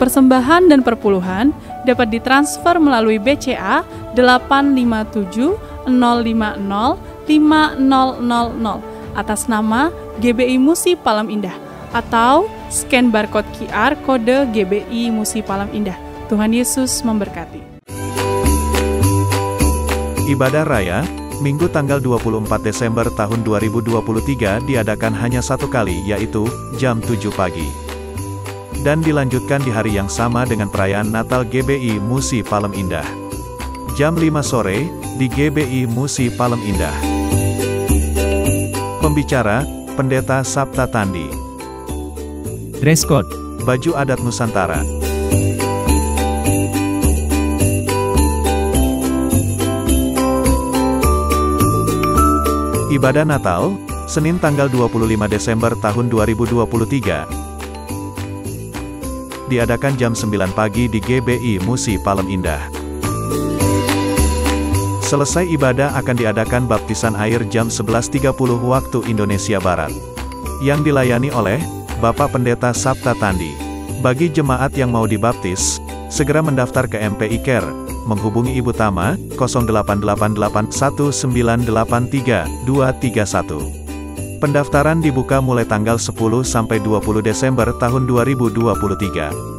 Persembahan dan perpuluhan dapat ditransfer melalui BCA 857 050 5000 atas nama GBI Musi Palem Indah atau scan barcode QR kode GBI Musi Palem Indah. Tuhan Yesus memberkati. Ibadah Raya, Minggu tanggal 24 Desember tahun 2023 diadakan hanya satu kali, yaitu jam 7 pagi. Dan dilanjutkan di hari yang sama dengan perayaan Natal GBI Musi Palem Indah. Jam 5 sore, di GBI Musi Palem Indah. Pembicara, Pendeta Sapta Tandi. Dress code, Baju adat Nusantara. Ibadah Natal, Senin tanggal 25 Desember tahun 2023. Diadakan jam 9 pagi di GBI Musi Palem Indah. Selesai ibadah akan diadakan baptisan air jam 11.30 waktu Indonesia Barat. Yang dilayani oleh Bapak Pendeta Sapta Tandi. Bagi jemaat yang mau dibaptis, segera mendaftar ke MPI Care. Menghubungi Ibu Tama, 08881983-231. Pendaftaran dibuka mulai tanggal 10 sampai 20 Desember tahun 2023.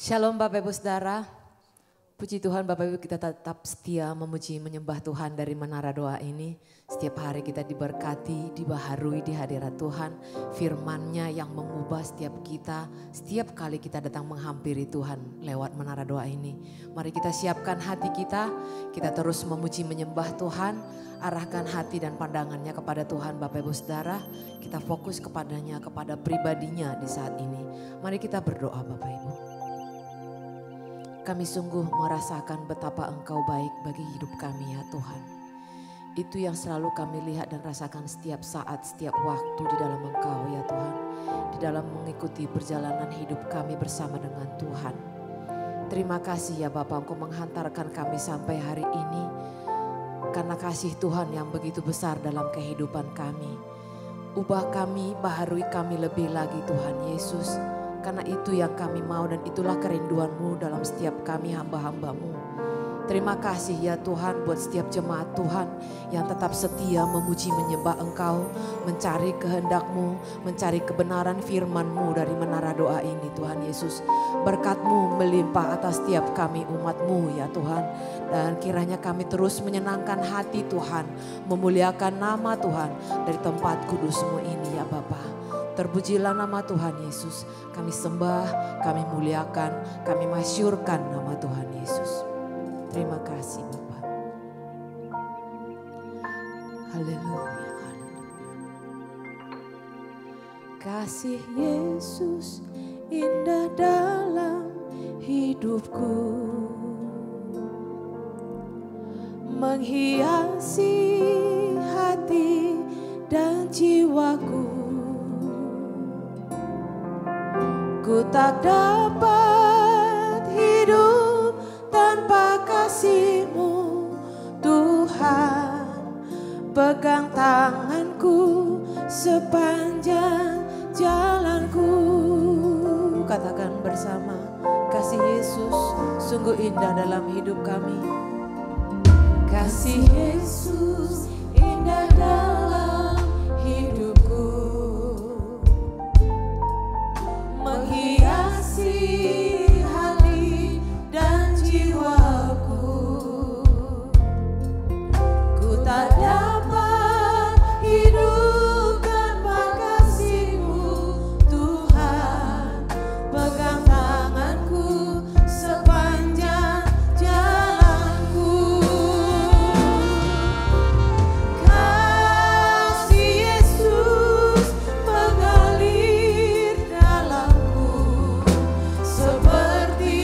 Shalom Bapak Ibu Saudara, puji Tuhan Bapak Ibu, kita tetap setia memuji menyembah Tuhan dari menara doa ini. Setiap hari kita diberkati, dibaharui di hadirat Tuhan, firman-Nya yang mengubah setiap kita, setiap kali kita datang menghampiri Tuhan lewat menara doa ini. Mari kita siapkan hati kita terus memuji menyembah Tuhan, arahkan hati dan pandangannya kepada Tuhan Bapak Ibu Saudara, kita fokus kepadanya, kepada pribadinya di saat ini. Mari kita berdoa Bapak Ibu. Kami sungguh merasakan betapa Engkau baik bagi hidup kami ya Tuhan. Itu yang selalu kami lihat dan rasakan setiap saat, setiap waktu di dalam Engkau ya Tuhan. Di dalam mengikuti perjalanan hidup kami bersama dengan Tuhan. Terima kasih ya Bapak, Engkau menghantarkan kami sampai hari ini. Karena kasih Tuhan yang begitu besar dalam kehidupan kami. Ubah kami, baharui kami lebih lagi Tuhan Yesus. Karena itu yang kami mau dan itulah kerinduan-Mu dalam setiap kami hamba-hamba-Mu. Terima kasih ya Tuhan buat setiap jemaat Tuhan yang tetap setia memuji menyembah Engkau, mencari kehendak-Mu, mencari kebenaran firman-Mu dari menara doa ini Tuhan Yesus. Berkat-Mu melimpah atas setiap kami umat-Mu ya Tuhan. Dan kiranya kami terus menyenangkan hati Tuhan, memuliakan nama Tuhan dari tempat kudus-Mu ini ya Bapa. Terpujilah nama Tuhan Yesus. Kami sembah, kami muliakan, kami masyurkan nama Tuhan Yesus. Terima kasih Bapak. Haleluya. Kasih Yesus indah dalam hidupku, menghiasi hati dan jiwaku. Ku tak dapat hidup tanpa kasih-Mu, Tuhan. Pegang tanganku sepanjang jalanku. Katakan bersama, kasih Yesus sungguh indah dalam hidup kami. Kasih Yesus indah dalam hidupku, menghiasi hati dan jiwaku. Ku tak dapat hidup tanpa kasih-Mu, Tuhan. Pegang tanganku sepanjang jalanku. Kasih Yesus mengalir dalamku, seperti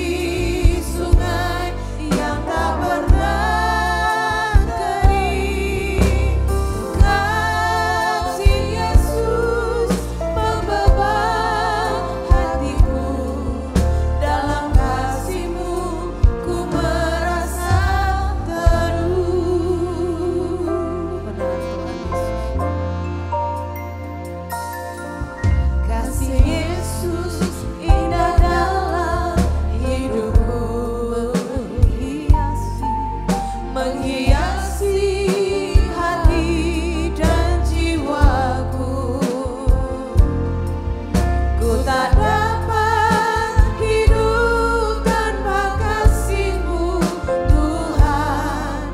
sungai yang tak pernah kering. Kasih Yesus membeban hatiku, dalam kasih-Mu ku merasa teduh. Benar Tuhan Yesus. Kasih Yesus indah dalam hidupku, menghiasi hati dan jiwaku. Ku tak dapat hidup tanpa kasih-Mu, Tuhan.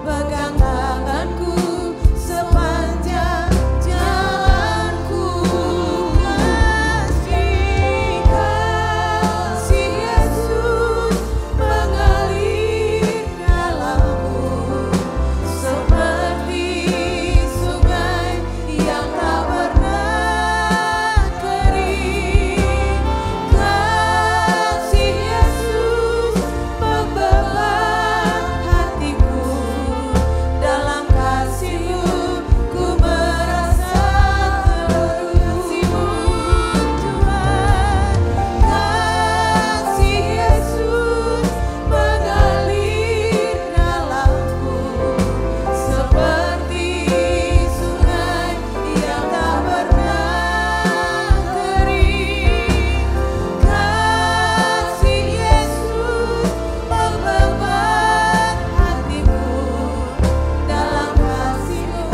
Pegang tanganku sepanjang jalanku. Kasih Yesus mengalir dalamku, seperti sungai yang tak pernah kering. Kasih Yesus membeban hatiku, dalam kasih-Mu ku merasa teduh. Tuhan, kasih Yesus mengalir dalamku, seperti sungai yang tak pernah kering. Kasih Yesus membeban hatiku, dalam kasih-Mu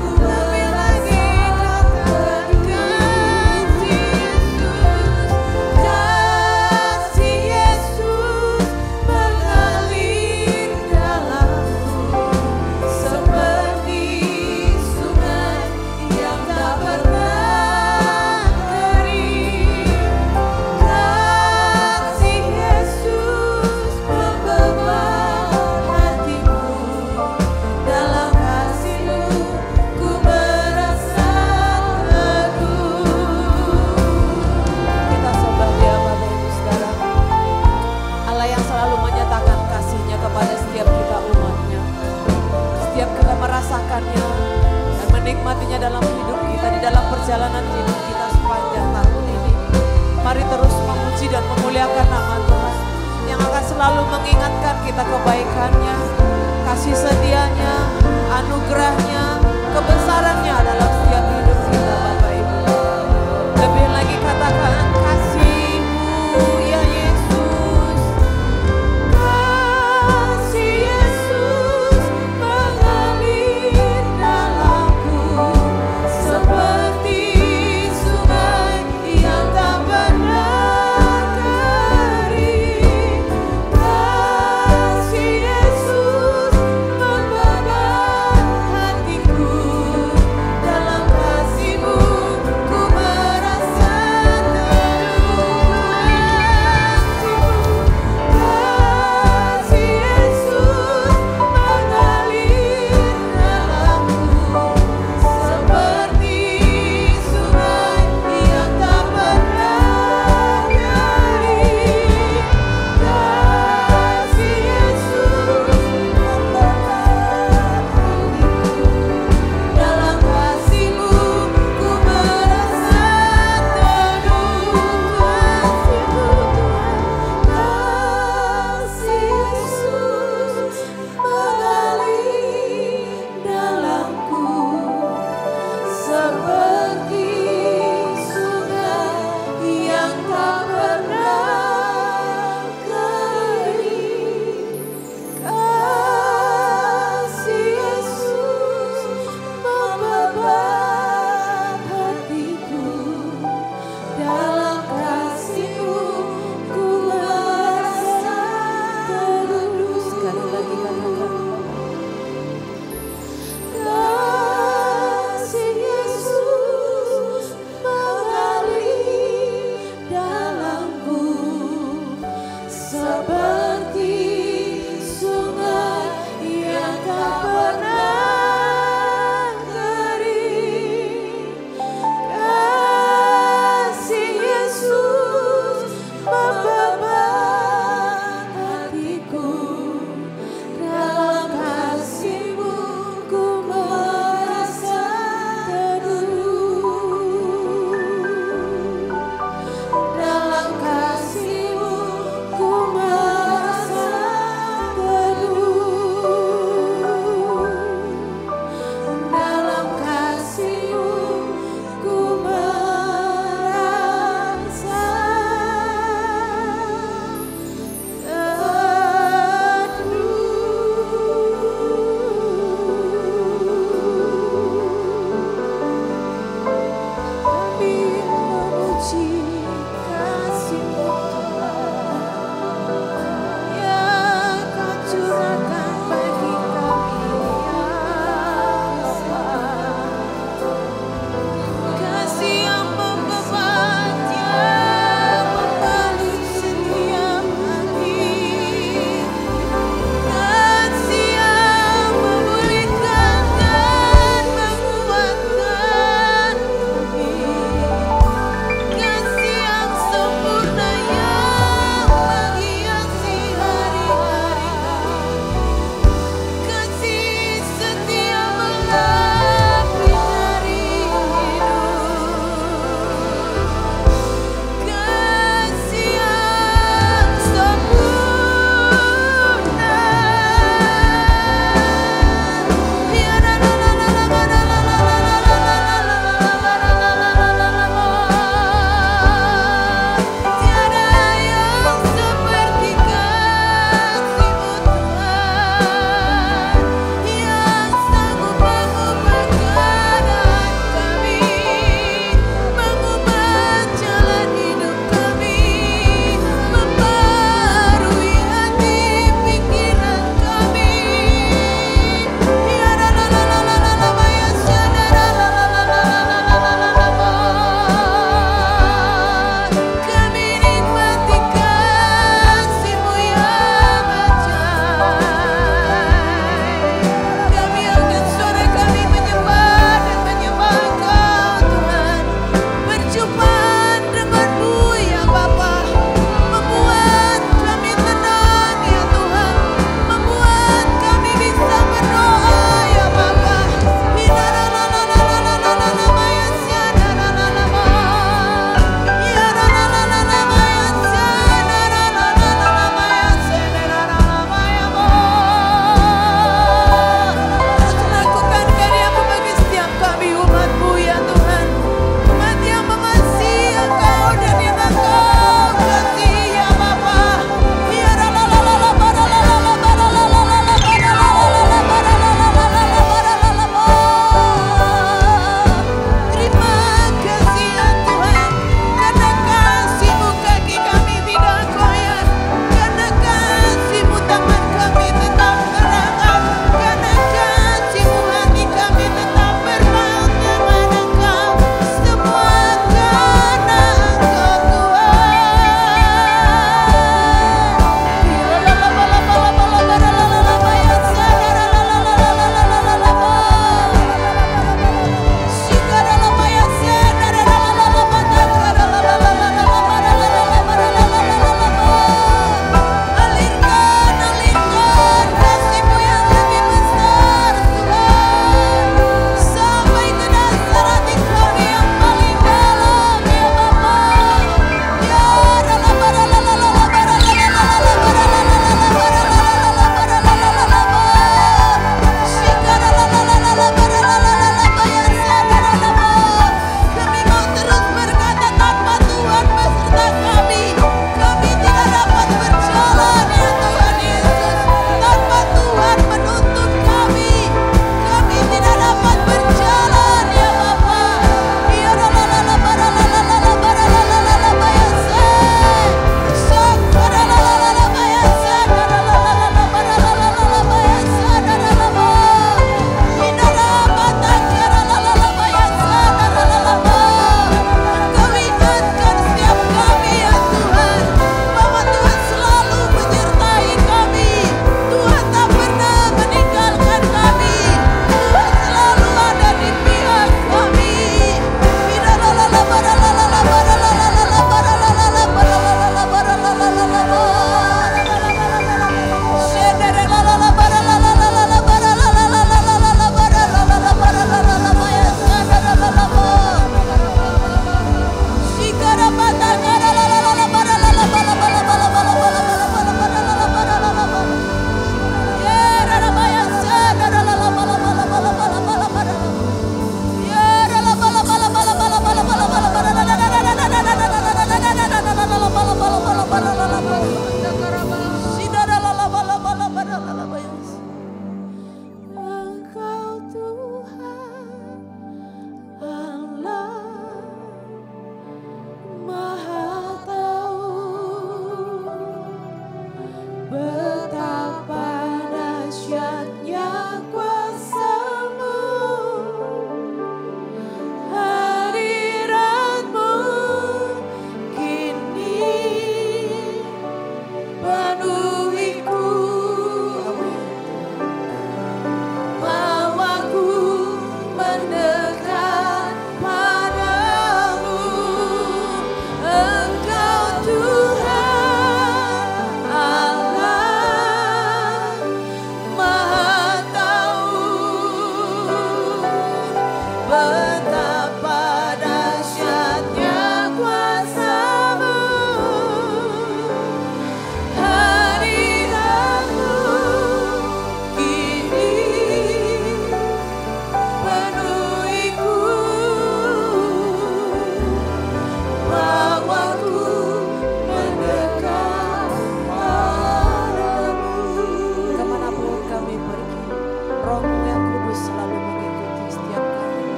ku lebih lagi katakan kasih Yesus. Kasih Yesus mengalir dalamku, seperti sungai yang tak pernah kering. Kasih Yesus membeban hatiku, dalam kasih-Mu ku merasa teduh. Kita sembah Dia Bapak Ibu Saudara, Allah yang selalu menyatakan kasih-Nya kepada setiap kita umat-Nya. Setiap kita merasakannya dan menikmatinya dalam hidup kita, di dalam perjalanan hidup kita sepanjang tahun ini. Mari terus memuji dan memuliakan nama Tuhan yang akan selalu mengingatkan kita kebaikan-Nya, kasih setia-Nya, anugerah-Nya, kebesaran-Nya dalam setiap hidup kita Bapak Ibu. Lebih lagi katakan kasih-Mu ya Yesus. Kasih Yesus mengalir dalamku, seperti sungai yang tak pernah kering. Kasih Yesus membeban hatiku,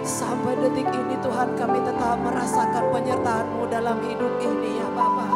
Sampai detik ini Tuhan kami tetap merasakan penyertaan-Mu dalam hidup ini ya Bapa.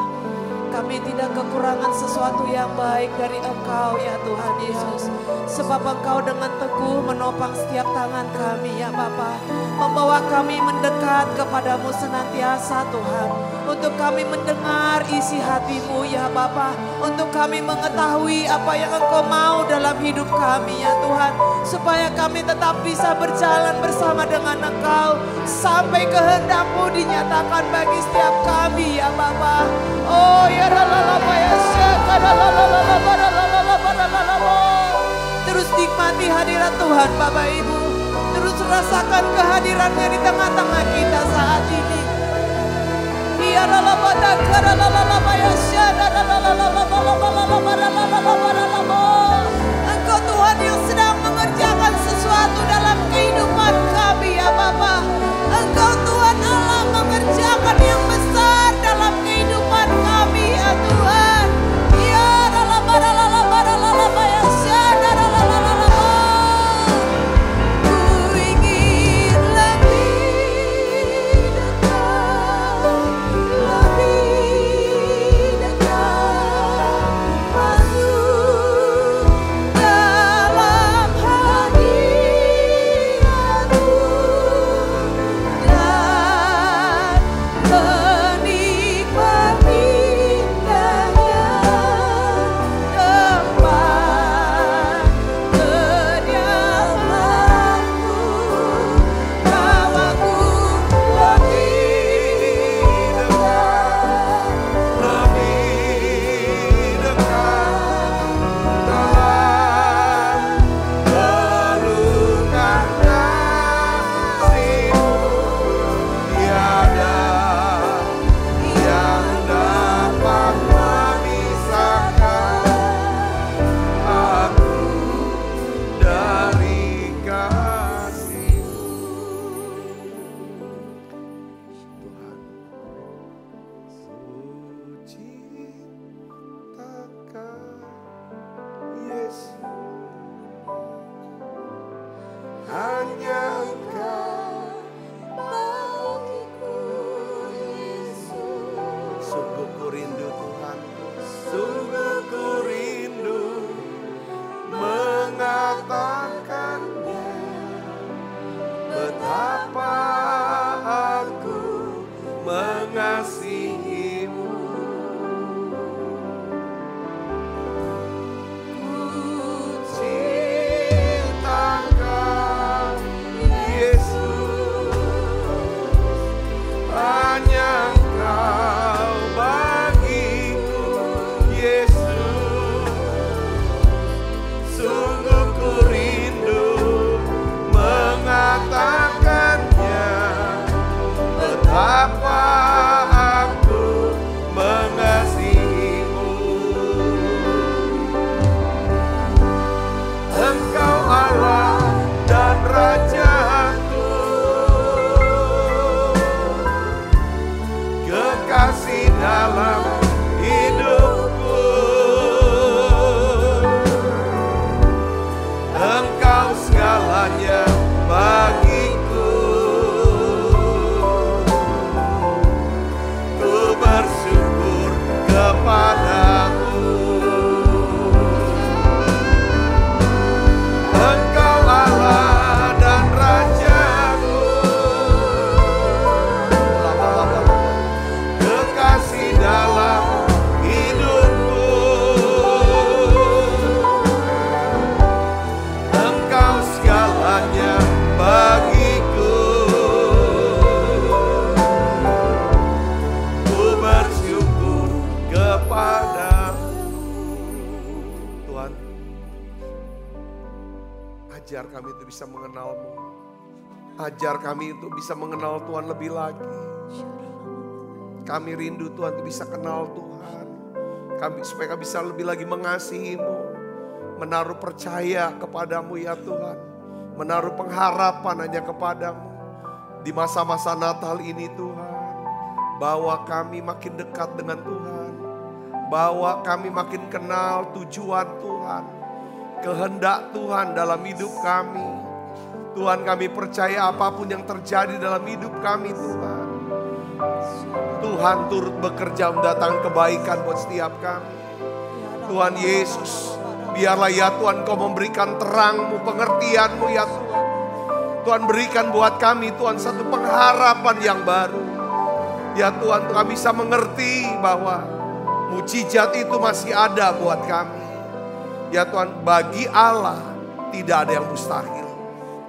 Kami tidak kekurangan sesuatu yang baik dari Engkau ya Tuhan Yesus. Sebab Engkau dengan teguh menopang setiap tangan kami ya Bapa. Membawa kami mendekat kepadamu senantiasa Tuhan. Untuk kami mendengar isi hati-Mu ya Bapa. Untuk kami mengetahui apa yang Engkau mau dalam hidup kami ya Tuhan. Supaya kami tetap bisa berjalan bersama dengan Engkau. Sampai kehendak-Mu dinyatakan bagi setiap kami ya Bapa. Oh ya terus nikmati hadirat Tuhan Bapak Ibu. Terus rasakan kehadirannya di tengah-tengah kita saat ini. Engkau Tuhan yang sedang mengerjakan sesuatu dalam kehidupan kami ya Bapa. Engkau Tuhan Allah mengerjakan yang besar dalam kehidupan kami ya Tuhan. Ya ku ingin lebih dekat masuk dalam hadirat-Mu dan menikmati indahnya tempat kediaman-Mu. Bawaku lebih dekat dalam pelukan kasih-Mu. Tiada yang dapat memisahkan aku dari kasih-Mu. Tuhan, suci takkan Yesus, hanya Engkau bagiku Yesus. Sungguh ku rindu Tuhan, sungguh ku rindu mengatakannya, betapa aku mengasihi-Mu. Ku cintakan Yesus, hanya Engkau bagiku Yesus. Sungguh ku rindu mengatakannya, betapa aku mengasihi-Mu. Engkau Allah dan Rajaku, kekasih dalam hidupku. Engkau segalanya bagiku. Ku bersyukur kepadamu. Engkau Allah dan Rajaku, kekasih dalam hidupku. Engkau segalanya bagiku. Ku bersyukur kepadamu. Tuhan, ajar kami untuk bisa mengenal-Mu. Ajar kami untuk bisa mengenal Tuhan lebih lagi. Kami rindu Tuhan untuk bisa kenal Tuhan. Supaya kami bisa lebih lagi mengasihi-Mu. Menaruh percaya kepadamu ya Tuhan. Menaruh pengharapan hanya kepadamu. Di masa-masa Natal ini Tuhan. Bawa kami makin dekat dengan Tuhan. Bawa kami makin kenal tujuan Tuhan. Kehendak Tuhan dalam hidup kami. Tuhan, kami percaya apapun yang terjadi dalam hidup kami Tuhan. Tuhan turut bekerja mendatangkan kebaikan buat setiap kami. Tuhan Yesus, biarlah ya Tuhan Kau memberikan terang-Mu, pengertian-Mu ya Tuhan. Tuhan berikan buat kami Tuhan satu pengharapan yang baru. Ya Tuhan, kami bisa mengerti bahwa mujizat itu masih ada buat kami. Ya Tuhan, bagi Allah tidak ada yang mustahil.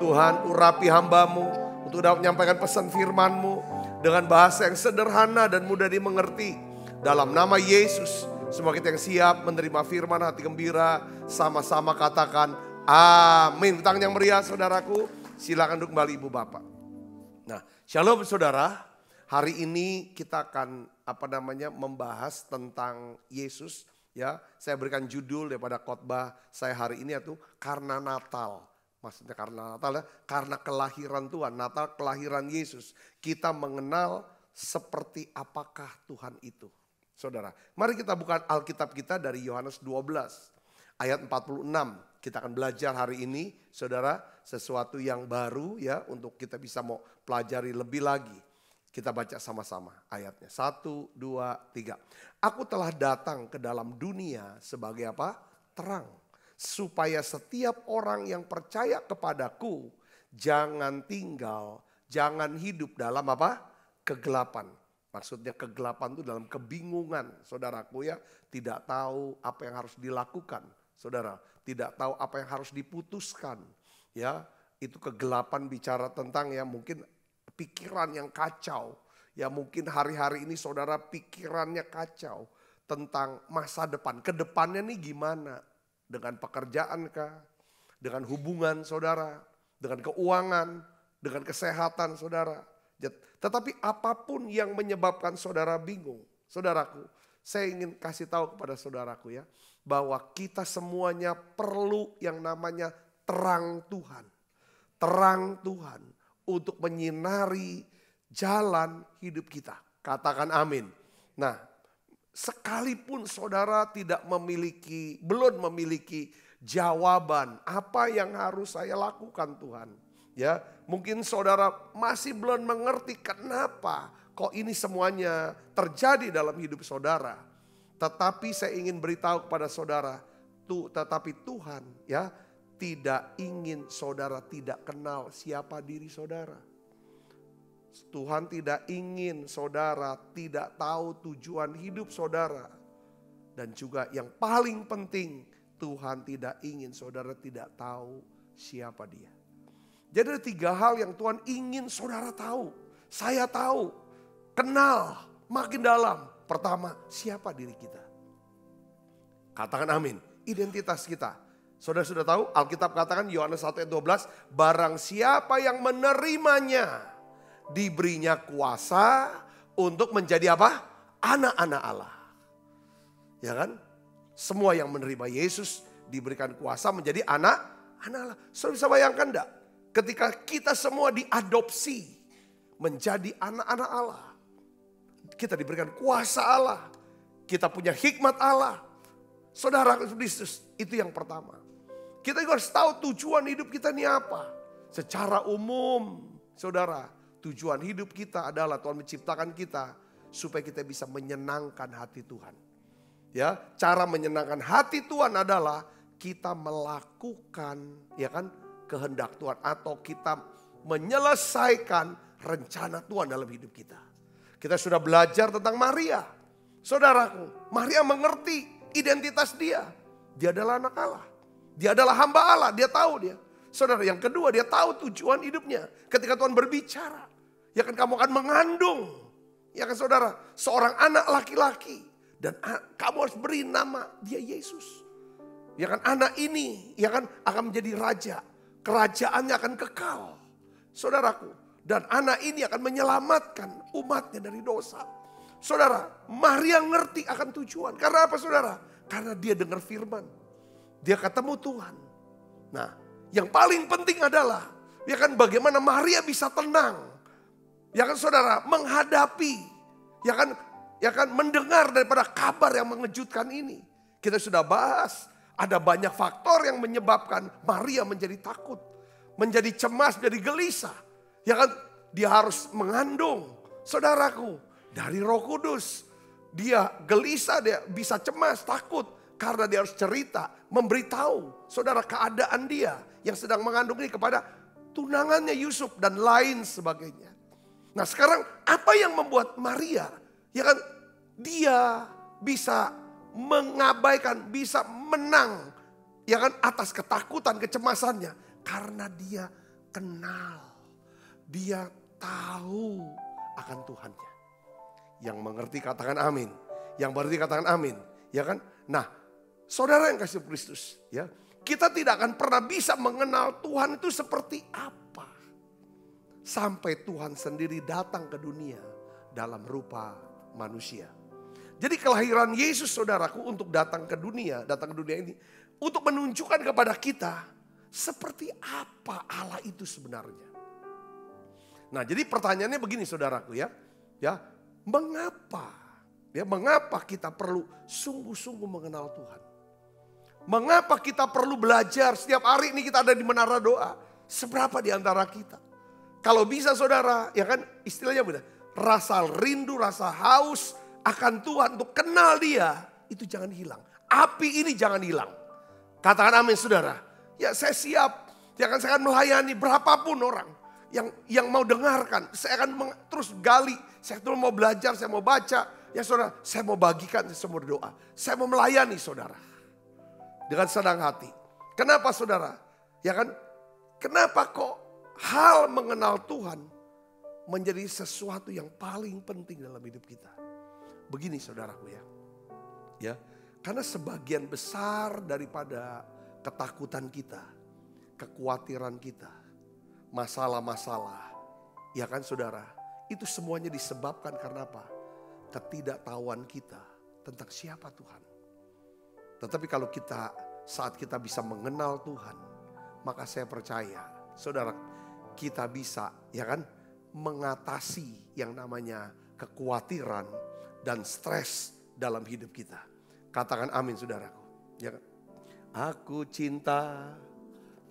Tuhan, urapi hamba-Mu untuk dapat menyampaikan pesan firman-Mu dengan bahasa yang sederhana dan mudah dimengerti. Dalam nama Yesus, semua kita yang siap menerima firman, hati gembira, sama-sama katakan amin. Tangan yang meriah saudaraku, silakan duduk kembali Ibu Bapak. Nah, shalom saudara. Hari ini kita akan membahas tentang Yesus. Ya, saya berikan judul daripada khotbah saya hari ini yaitu karena Natal. Maksudnya karena Natal ya, karena kelahiran Tuhan, Natal kelahiran Yesus. Kita mengenal seperti apakah Tuhan itu. Saudara, mari kita buka Alkitab kita dari Yohanes 12 ayat 46. Kita akan belajar hari ini, saudara, sesuatu yang baru ya untuk kita bisa mau pelajari lebih lagi. Kita baca sama-sama ayatnya. 1, 2, 3. Aku telah datang ke dalam dunia sebagai apa? Terang. Supaya setiap orang yang percaya kepadaku jangan hidup dalam apa? Kegelapan. Maksudnya kegelapan itu dalam kebingungan, saudaraku ya. Tidak tahu apa yang harus dilakukan, saudara. Tidak tahu apa yang harus diputuskan. Ya, itu kegelapan bicara tentang ya mungkin pikiran yang kacau. Ya mungkin hari-hari ini saudara pikirannya kacau tentang masa depan. Kedepannya nih gimana? Dengan pekerjaan kah? Dengan hubungan saudara? Dengan keuangan? Dengan kesehatan saudara? Tetapi apapun yang menyebabkan saudara bingung. Saudaraku, saya ingin kasih tahu kepada saudaraku ya. Bahwa kita semuanya perlu yang namanya terang Tuhan. Terang Tuhan untuk menyinari jalan hidup kita. Katakan amin. Nah, sekalipun saudara belum memiliki jawaban apa yang harus saya lakukan Tuhan. Ya, mungkin saudara masih belum mengerti kenapa kok ini semuanya terjadi dalam hidup saudara. Tetapi saya ingin beritahu kepada saudara, tetapi Tuhan ya tidak ingin saudara tidak kenal siapa diri saudara. Tuhan tidak ingin saudara tidak tahu tujuan hidup saudara. Dan juga yang paling penting, Tuhan tidak ingin saudara tidak tahu siapa Dia. Jadi ada 3 hal yang Tuhan ingin saudara tahu. Saya tahu, kenal makin dalam. Pertama, siapa diri kita? Katakan amin. Identitas kita. Saudara sudah tahu, Alkitab katakan Yohanes 1 ayat 12, barang siapa yang menerimanya, diberinya kuasa untuk menjadi apa? Anak-anak Allah. Ya kan? Semua yang menerima Yesus diberikan kuasa menjadi anak-anak Allah. Saudara bisa bayangkan enggak? Ketika kita semua diadopsi menjadi anak-anak Allah. Kita diberikan kuasa Allah. Kita punya hikmat Allah. Saudara Kristus, itu yang pertama. Kita juga harus tahu tujuan hidup kita ini apa. Secara umum, saudara, tujuan hidup kita adalah Tuhan menciptakan kita supaya kita bisa menyenangkan hati Tuhan. Ya, cara menyenangkan hati Tuhan adalah kita melakukan ya kan kehendak Tuhan atau kita menyelesaikan rencana Tuhan dalam hidup kita. Kita sudah belajar tentang Maria. Saudaraku, Maria mengerti identitas dia. Dia adalah anak Allah. Dia adalah hamba Allah, dia tahu dia. Saudara, yang kedua dia tahu tujuan hidupnya. Ketika Tuhan berbicara, ya kan kamu akan mengandung. Ya kan saudara, seorang anak laki-laki. Dan kamu harus beri nama dia Yesus. Ya kan anak ini, ya kan akan menjadi raja. Kerajaannya akan kekal. Saudaraku, dan anak ini akan menyelamatkan umatnya dari dosa. Saudara, Maria ngerti akan tujuan. Karena apa saudara? Karena dia dengar firman. Dia ketemu Tuhan. Nah, yang paling penting adalah, ya kan bagaimana Maria bisa tenang. Ya kan saudara, menghadapi, ya kan mendengar daripada kabar yang mengejutkan ini. Kita sudah bahas, ada banyak faktor yang menyebabkan Maria menjadi takut. Menjadi cemas, menjadi gelisah. Ya kan, dia harus mengandung. Saudaraku, Dari Roh Kudus. Dia gelisah, dia bisa cemas, takut. Karena dia harus cerita, memberitahu saudara keadaan dia yang sedang mengandung ini kepada tunangannya Yusuf dan lain sebagainya. Nah sekarang apa yang membuat Maria, ya kan, dia bisa mengabaikan, bisa menang, ya kan, atas ketakutan, kecemasannya. Karena dia kenal, dia tahu akan Tuhannya. Yang mengerti katakan amin. Yang berarti katakan amin. Ya kan? Nah, saudara yang kasih Kristus, ya, kita tidak akan pernah bisa mengenal Tuhan itu seperti apa. Sampai Tuhan sendiri datang ke dunia dalam rupa manusia. Jadi kelahiran Yesus saudaraku untuk datang ke dunia ini. Untuk menunjukkan kepada kita seperti apa Allah itu sebenarnya. Nah jadi pertanyaannya begini saudaraku ya. Mengapa? Mengapa kita perlu sungguh-sungguh mengenal Tuhan? Mengapa kita perlu belajar setiap hari ini kita ada di menara doa? Seberapa di antara kita? Kalau bisa saudara, ya kan istilahnya benar. Rasa rindu, rasa haus akan Tuhan untuk kenal dia, itu jangan hilang. Api ini jangan hilang. Katakan amin saudara. Ya saya siap, saya akan melayani berapapun orang yang mau dengarkan. Saya akan terus gali, saya terus mau belajar, saya mau baca. Ya saudara, saya mau bagikan, saya mau berdoa. Saya mau melayani saudara. Dengan senang hati. Kenapa saudara? Ya kan? Kenapa kok hal mengenal Tuhan menjadi sesuatu yang paling penting dalam hidup kita? Begini saudaraku ya. Karena sebagian besar daripada ketakutan kita, kekhawatiran kita, masalah-masalah, ya kan saudara, itu semuanya disebabkan karena apa? Ketidaktahuan kita tentang siapa Tuhan. Tetapi kalau saat kita bisa mengenal Tuhan, maka saya percaya, saudara, kita bisa, ya kan, mengatasi yang namanya kekhawatiran dan stres dalam hidup kita. Katakan amin, saudaraku. Ya kan? Aku cinta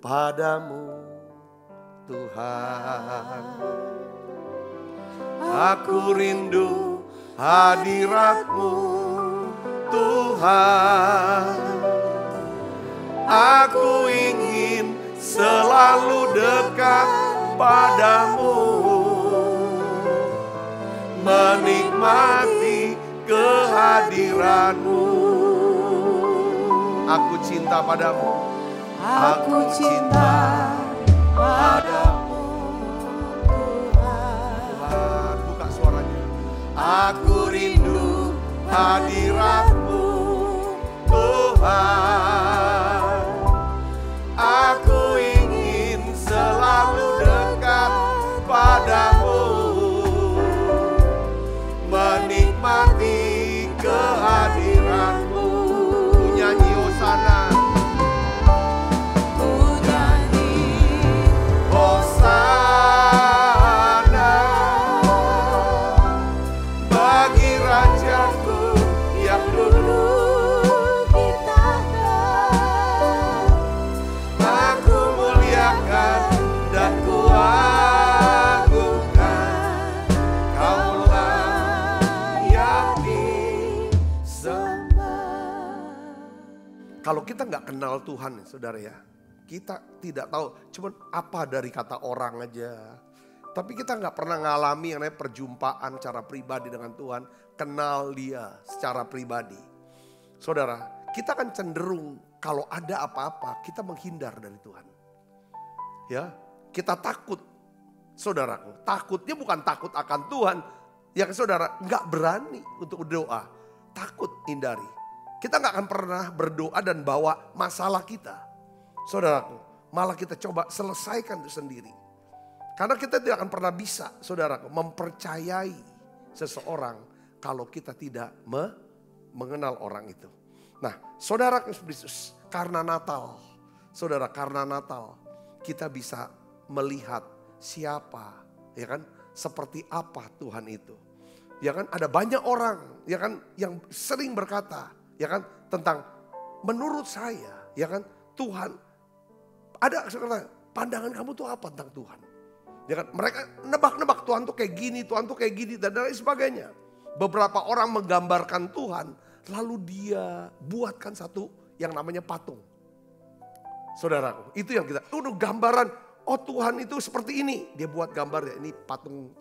padamu, Tuhan. Aku rindu hadirat-Mu, Tuhan. Aku ingin selalu dekat padamu, menikmati kehadiran-Mu. Aku cinta padamu. Aku cinta padamu, Tuhan. Tuhan, buka suaranya. Aku rindu hadirat-Mu, Tuhan. Aku ingin selalu dekat padamu, menikmati kehadiran-Mu. Ku nyanyi hosana. Ku nyanyi hosana bagi Rajaku yang duduk di tahta. Aku muliakan dan ku agungkan, Kaulah yang disembah. Kalau kita nggak kenal Tuhan, saudara ya, kita tidak tahu, cuman apa dari kata orang aja. Tapi kita nggak pernah ngalami yang namanya perjumpaan secara pribadi dengan Tuhan, kenal Dia secara pribadi. Saudara, kita kan cenderung kalau ada apa-apa kita menghindar dari Tuhan. Ya, kita takut, saudaraku. Takutnya bukan takut akan Tuhan, yang saudara nggak berani untuk berdoa, takut hindari. Kita nggak akan pernah berdoa dan bawa masalah kita, saudaraku. Malah kita coba selesaikan itu sendiri. Karena kita tidak akan pernah bisa, saudaraku, mempercayai seseorang kalau kita tidak mengenal orang itu. Nah, saudara Kristus, karena Natal, saudara, karena Natal kita bisa melihat siapa, ya kan, seperti apa Tuhan itu. Ya kan, ada banyak orang, ya kan, yang sering berkata, ya kan, tentang menurut saya, ya kan, Tuhan, ada pandangan kamu tuh apa tentang Tuhan? Ya kan, mereka nebak-nebak Tuhan tuh kayak gini, Tuhan tuh kayak gini dan lain sebagainya. beberapa orang menggambarkan Tuhan, lalu dia buatkan satu yang namanya patung. Saudaraku, itu yang kita, gambaran, oh Tuhan itu seperti ini. Dia buat gambar, ya ini patung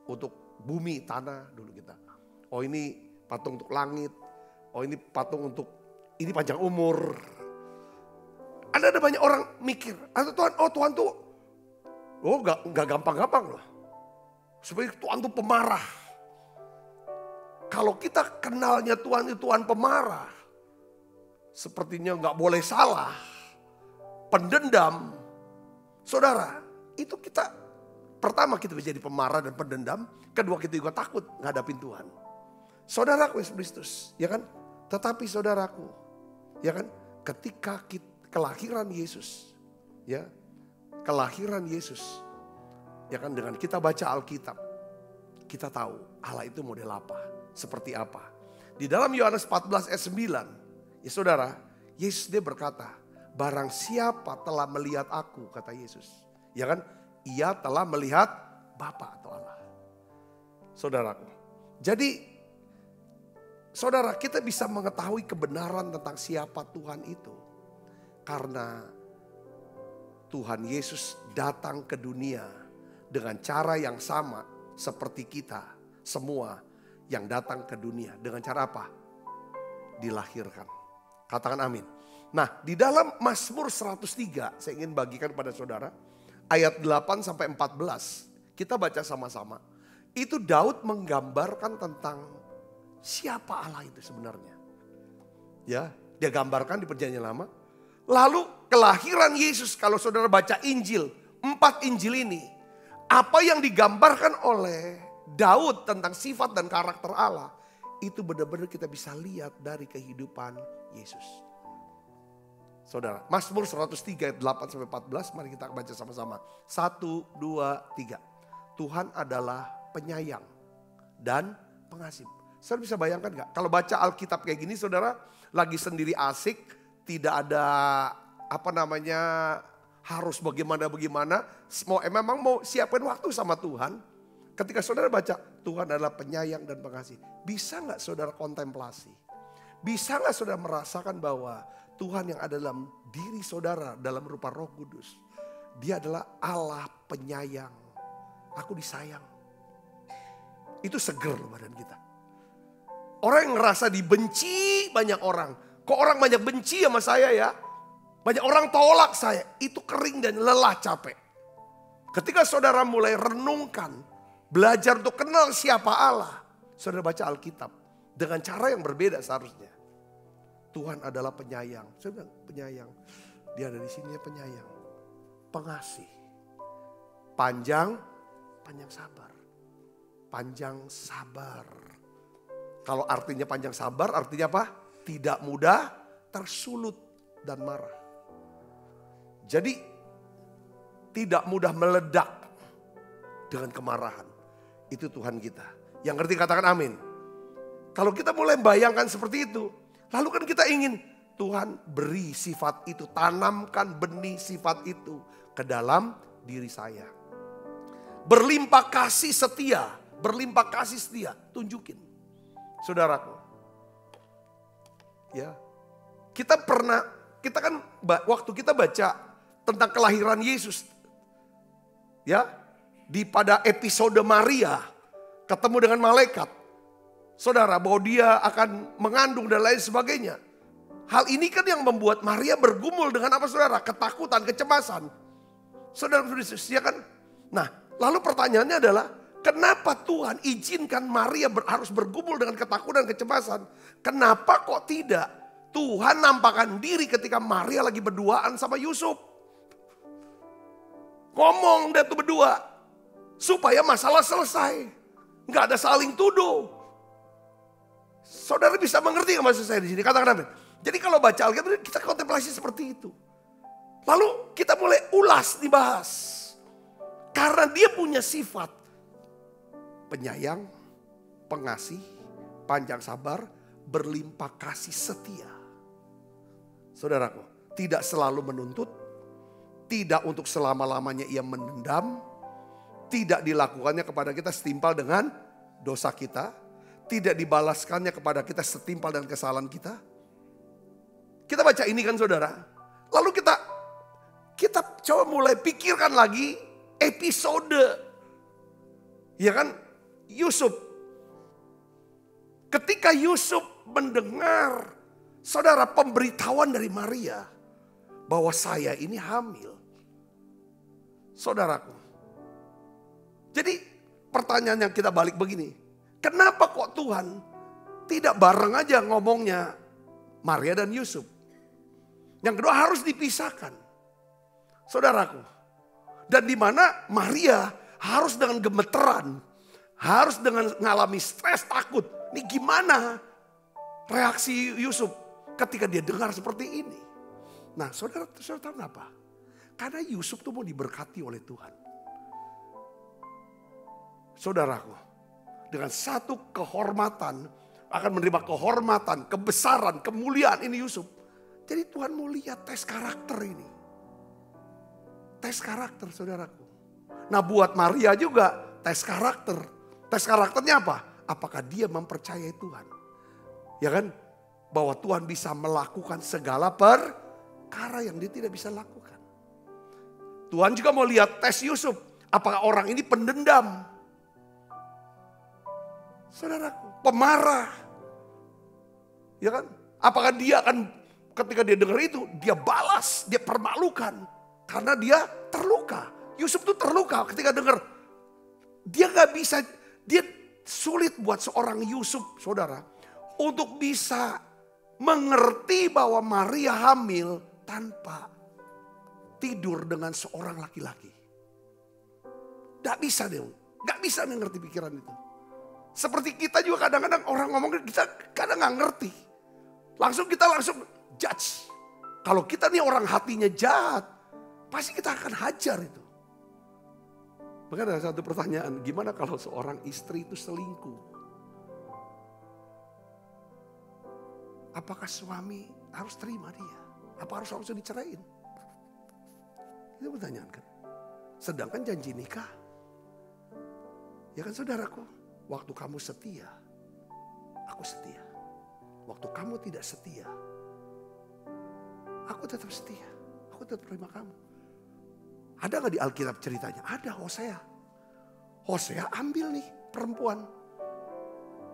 untuk bumi, tanah dulu kita. Oh ini patung untuk langit, oh ini patung untuk, ini panjang umur. Ada banyak orang mikir, atau Tuhan, oh Tuhan tuh, oh gak gampang-gampang loh. Supaya Tuhan tuh pemarah. Kalau kita kenalnya Tuhan itu Tuhan pemarah, sepertinya gak boleh salah, pendendam. Saudara, itu kita, pertama kita menjadi pemarah dan pendendam, kedua kita juga takut ngadapin Tuhan. Saudaraku Yesus Kristus, ya kan? Tetapi saudaraku, ya kan? Ketika kelahiran Yesus, ya, kelahiran Yesus, ya kan? Dengan kita baca Alkitab, kita tahu Allah itu model apa, seperti apa. Di dalam Yohanes 14 ayat 9, ya saudara, Yesus dia berkata, barang siapa telah melihat aku, kata Yesus, ya kan? Ia telah melihat Bapa atau Allah. Saudaraku, jadi saudara, kita bisa mengetahui kebenaran tentang siapa Tuhan itu karena Tuhan Yesus datang ke dunia dengan cara yang sama seperti kita semua yang datang ke dunia. Dengan cara apa? Dilahirkan. Katakan amin. Nah, di dalam Mazmur 103, saya ingin bagikan pada saudara ayat 8 sampai 14. Kita baca sama-sama. Itu Daud menggambarkan tentang siapa Allah itu sebenarnya. Ya, dia gambarkan di Perjanjian Lama. Lalu kelahiran Yesus, kalau saudara baca Injil, 4 Injil ini, apa yang digambarkan oleh Daud tentang sifat dan karakter Allah, itu benar-benar kita bisa lihat dari kehidupan Yesus. Saudara, Mazmur 103 ayat 8 sampai 14, mari kita baca sama-sama. 1, 2, 3. Tuhan adalah penyayang dan pengasih. Saudara bisa bayangkan gak? Kalau baca Alkitab kayak gini saudara, lagi sendiri asik, tidak ada harus bagaimana. Memang mau siapin waktu sama Tuhan. Ketika saudara baca, Tuhan adalah penyayang dan pengasih. Bisa gak saudara kontemplasi? Bisa gak saudara merasakan bahwa Tuhan yang ada dalam diri saudara dalam rupa Roh Kudus, dia adalah Allah penyayang. Aku disayang. Itu seger loh badan kita. Orang yang ngerasa dibenci banyak orang. Kok orang banyak benci sama saya ya? Banyak orang tolak saya. Itu kering dan lelah, capek. Ketika saudara mulai renungkan, belajar untuk kenal siapa Allah, saudara baca Alkitab dengan cara yang berbeda seharusnya. Tuhan adalah penyayang. Saya bilang penyayang. Dia ada di sini ya, penyayang. Pengasih. Panjang sabar. Panjang sabar. Kalau artinya panjang sabar, artinya apa? Tidak mudah tersulut dan marah. Jadi tidak mudah meledak dengan kemarahan. Itu Tuhan kita. Yang ngerti katakan amin. Kalau kita mulai bayangkan seperti itu, lalu kan kita ingin Tuhan beri sifat itu, tanamkan benih sifat itu ke dalam diri saya. Berlimpah kasih setia, tunjukin. Saudaraku, ya, kita kan waktu kita baca tentang kelahiran Yesus, ya, pada episode Maria ketemu dengan malaikat, saudara, bahwa dia akan mengandung dan lain sebagainya. Hal ini kan yang membuat Maria bergumul dengan apa saudara? Ketakutan, kecemasan. Saudara, ya kan? Nah, lalu pertanyaannya adalah, kenapa Tuhan izinkan Maria harus bergumul dengan ketakutan dan kecemasan? Kenapa kok tidak Tuhan nampakkan diri ketika Maria lagi berduaan sama Yusuf? Ngomong dia tuh berdua. Supaya masalah selesai. Nggak ada saling tuduh. Saudara bisa mengerti nggak maksud saya di sini? Katakan amin. Jadi kalau baca Alkitab kita kontemplasi seperti itu. Lalu kita mulai ulas, dibahas. Karena dia punya sifat penyayang, pengasih, panjang sabar, berlimpah kasih setia. Saudaraku, tidak selalu menuntut, tidak untuk selama-lamanya ia mendendam, tidak dilakukannya kepada kita setimpal dengan dosa kita, tidak dibalaskannya kepada kita setimpal dengan kesalahan kita? Kita baca ini kan saudara. Lalu kita coba mulai pikirkan lagi episode. Ya kan, Yusuf. Ketika Yusuf mendengar saudara pemberitahuan dari Maria bahwa saya ini hamil. Saudaraku. Jadi pertanyaan yang kita balik begini. Kenapa kok Tuhan tidak bareng aja ngomongnya Maria dan Yusuf? Yang kedua harus dipisahkan. Saudaraku. Dan di mana Maria harus dengan gemeteran. Harus dengan mengalami stres, takut. Ini gimana reaksi Yusuf ketika dia dengar seperti ini? Nah saudara tahu kenapa? Karena Yusuf tuh mau diberkati oleh Tuhan. Saudaraku, dengan satu kehormatan, akan menerima kehormatan, kebesaran, kemuliaan ini Yusuf. Jadi Tuhan mau lihat tes karakter ini. Tes karakter saudaraku. Nah buat Maria juga tes karakter. Tes karakternya apa? Apakah dia mempercayai Tuhan? Ya kan? Bahwa Tuhan bisa melakukan segala perkara yang dia tidak bisa lakukan. Tuhan juga mau lihat tes Yusuf. Apakah orang ini pendendam? Saudaraku, pemarah. Ya kan? Apakah dia akan ketika dia dengar itu, dia balas, dia permalukan. Karena dia terluka. Yusuf tuh terluka ketika dengar. Dia gak bisa, dia sulit buat seorang Yusuf, saudara, untuk bisa mengerti bahwa Maria hamil tanpa tidur dengan seorang laki-laki. Gak bisa dia, gak bisa mengerti pikiran itu. Seperti kita juga kadang-kadang orang ngomong, kita kadang gak ngerti. Kita langsung judge. Kalau kita nih orang hatinya jahat, pasti kita akan hajar itu. Maka ada satu pertanyaan, gimana kalau seorang istri itu selingkuh? Apakah suami harus terima dia? Apa harus langsung diceraiin? Itu pertanyaan kan. Sedangkan janji nikah. Ya kan saudaraku, waktu kamu setia, aku setia. Waktu kamu tidak setia, aku tetap setia. Aku tetap terima kamu. Ada gak di Alkitab ceritanya? Ada Hosea. Hosea ambil nih perempuan